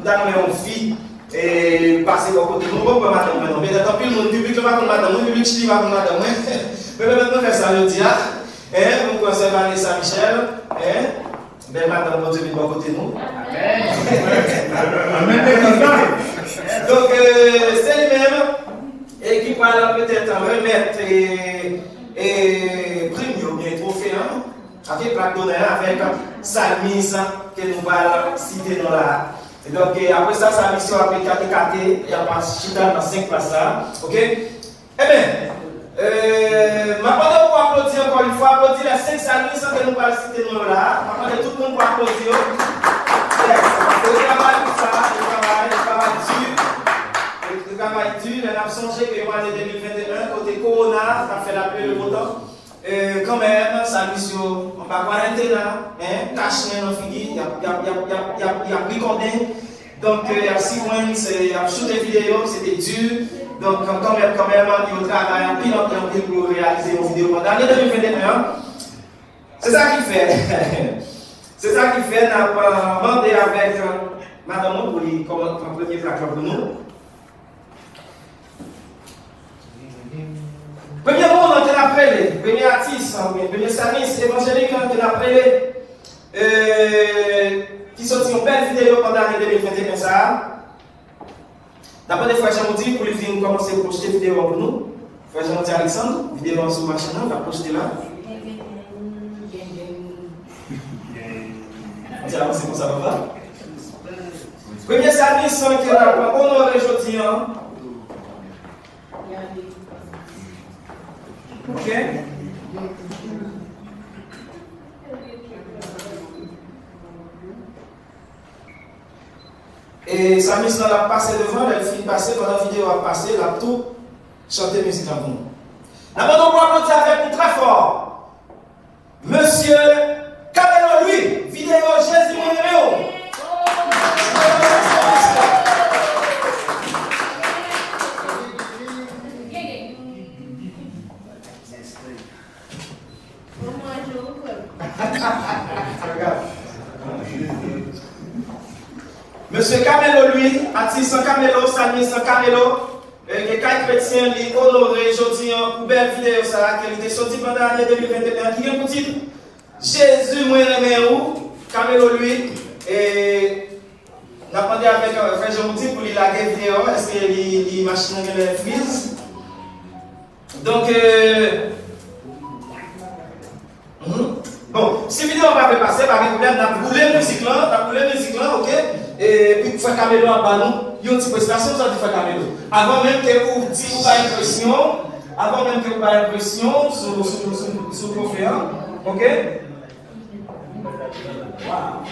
une fille et passer au côté de nous, on peut madame, mais tant pis, le public va pour madame, le public va pour madame, mais maintenant, faire ça, je dis, vous commencez à Vanessa Michel, ben madame, mon Dieu, vient à côté de nous. Amen. Donc, c'est lui-même et qui va peut-être remettre et prime ou bien trophée avec plaque d'honneur avec Salmis que nous allons citer dans la. Et donc, après ça, sa mission a été catée, il y a pas chita dans 5 places. Ok? Eh bien, ma demande pour applaudir encore une fois, applaudir les 5 Salmis que nous allons citer dans la. Ma demande tout le monde pour applaudir. Le travail pour ça, le travail dur, on a songé que l'année 2021, côté Corona, on a fait l'appel le montant. Quand même, sa mission, on va quarantaine là, caché dans le figure, il y a recordé. Donc, il y a 6 mois, il y a shooté vidéo, c'était dur. Donc, quand même, il y a travail en pile pour réaliser une vidéo pendant l'année 2021. C'est ça qu'il fait. C'est ça qu'il fait, on a demandé avec Madame pour lui comme premier plaque pour nous. Premier monde qu'on a appelé, premier artiste, premier service évangélique qu'on a appelé, qui sortit une belle vidéo pendant l'année 2021. Ça. D'abord, des frères Jean-Maudit pour lui venir commencer à projeter vidéo pour nous. Frère Jean-Maudit Alexandre, vidéo sur ma chaîne, on va projeter là. C'est comme ça, va. Premier service qui est là, on aurait aujourd'hui. Ok? Et sa mission a passé devant, elle finit passer, pendant la vidéo a passé, elle a tout chanté musique en nous. D'abord, on va applaudir avec nous très fort. Monsieur Camelo lui, vidéo Jésus mon numéro. Monsieur Camelo lui, artiste Camelo, Salmis Camelo, qui est chrétien, qui est honoré aujourd'hui pour belle vidéo ça, qui était sortie pendant l'année 2021, qui est pour titre Jésus moi aimé ou, Camelo lui, et on a demandé avec frère Jean-Maudit pour lui laguer vidéo, est-ce que les machines ont les frises? Donc, bon, si vidéo va pas passer, pas de problème, on a boulé musique là, ok? Et puis, faire Camelo en bas, nous, il y a une petite prestation, ça dit faire Camelo. Avant même que vous dites pas impression, sur le conférence, ok? Wow.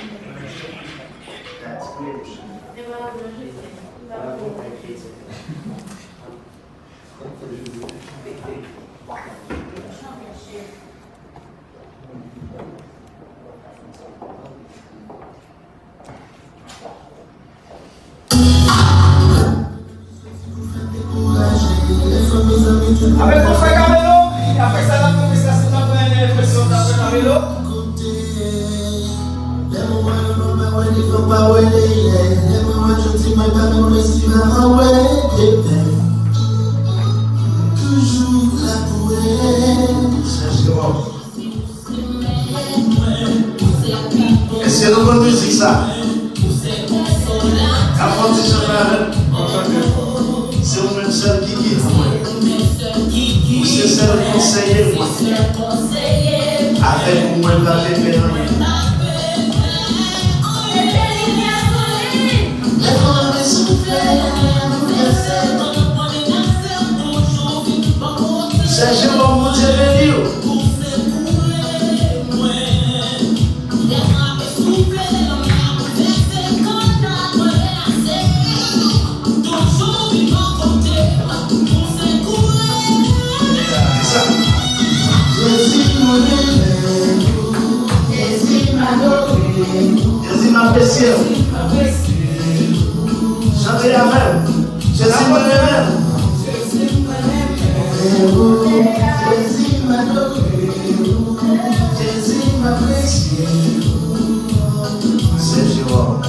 Avec mon frère Camelo, après ça, la conversation n'a pas une impression de Camelo. Est-ce que nous avons musique ça? C'est vous-même seul qui guide. Vous c'est seul conseiller. Avec vous, elle va faire c'est Jérôme, mon Dieu, chantez la même. Jésus mon même. C'est Jérôme.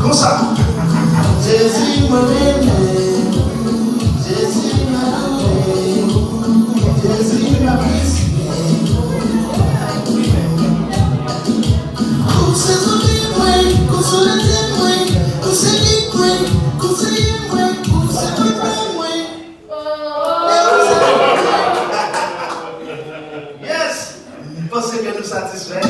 Comme ça. Jésus m'a aimé, Jésus m'a aimé, Jésus m'a blessé. Conseillez-moi, consolez-moi, conseillez-moi, conseillez-moi, conseillez-moi. Yes! Pensez que nous satisfait?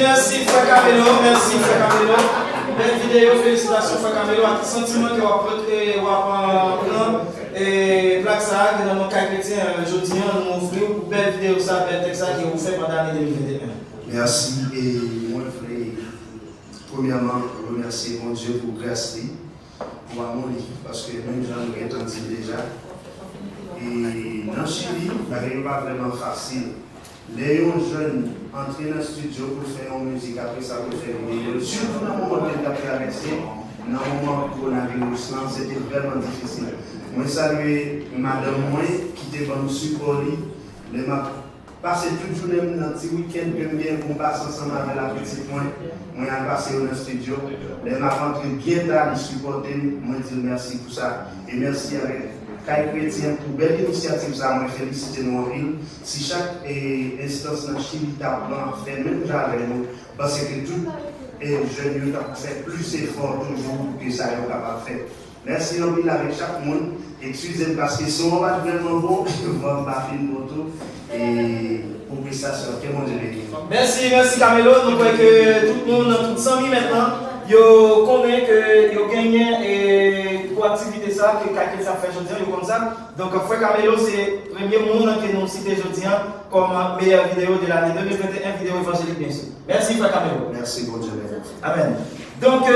Merci, Frère Camelo. Merci, Frère Camelo. Belle vidéo, félicitations, Frère Camelo. À tout sentiment que vous prendre et plaque ça, que dans mon cas chrétien, aujourd'hui, nous offrons une belle vidéo, ça, belle texte que vous faites pendant l'année 2021. Merci. Et moi, je voudrais premièrement remercier mon Dieu pour grâce, pour mon équipe, parce que même gens nous entendu déjà. Et dans le Chili, ça n'est pas vraiment facile. Les jeunes entrent dans le studio pour faire une musique, après ça pour faire une vidéo. Surtout dans le moment où ils ont traversé, dans le moment où coronavirus, c'était vraiment difficile. Moi, je salue madame moi qui était dans le support. Je passé toute journée dans un petit week-end que je pour passer ensemble avec la petite moi. Je suis passé dans le studio. Je m'a rentré bien tard de supporter. Moi, je dis merci pour ça. Et merci avec Caille Chrétien pour belle initiative. Ça, je félicite nous en ville. Si chaque instance dans le Chili t'a fait, même j'avais nous, parce que tout jeune a fait plus d'efforts toujours pour que ça soit capable de faire. Merci en ville avec chaque monde. Excusez-moi parce que son va vraiment bon, on va pas faire une photo et pour que ça soit que mon Dieu bénisse. Merci Camelo. Nous voyons que tout le monde, tout 100 000 maintenant, ils connaissent que ils gagnent pour activité ça, que quelqu'un ça fait aujourd'hui, comme ça. Donc, Frère Camelo, c'est le premier monde que nous citons aujourd'hui comme meilleure vidéo de l'année 2021, vidéo évangélique bien sûr. Merci Frère Camelo. Merci, bon Dieu. Amen. Donc,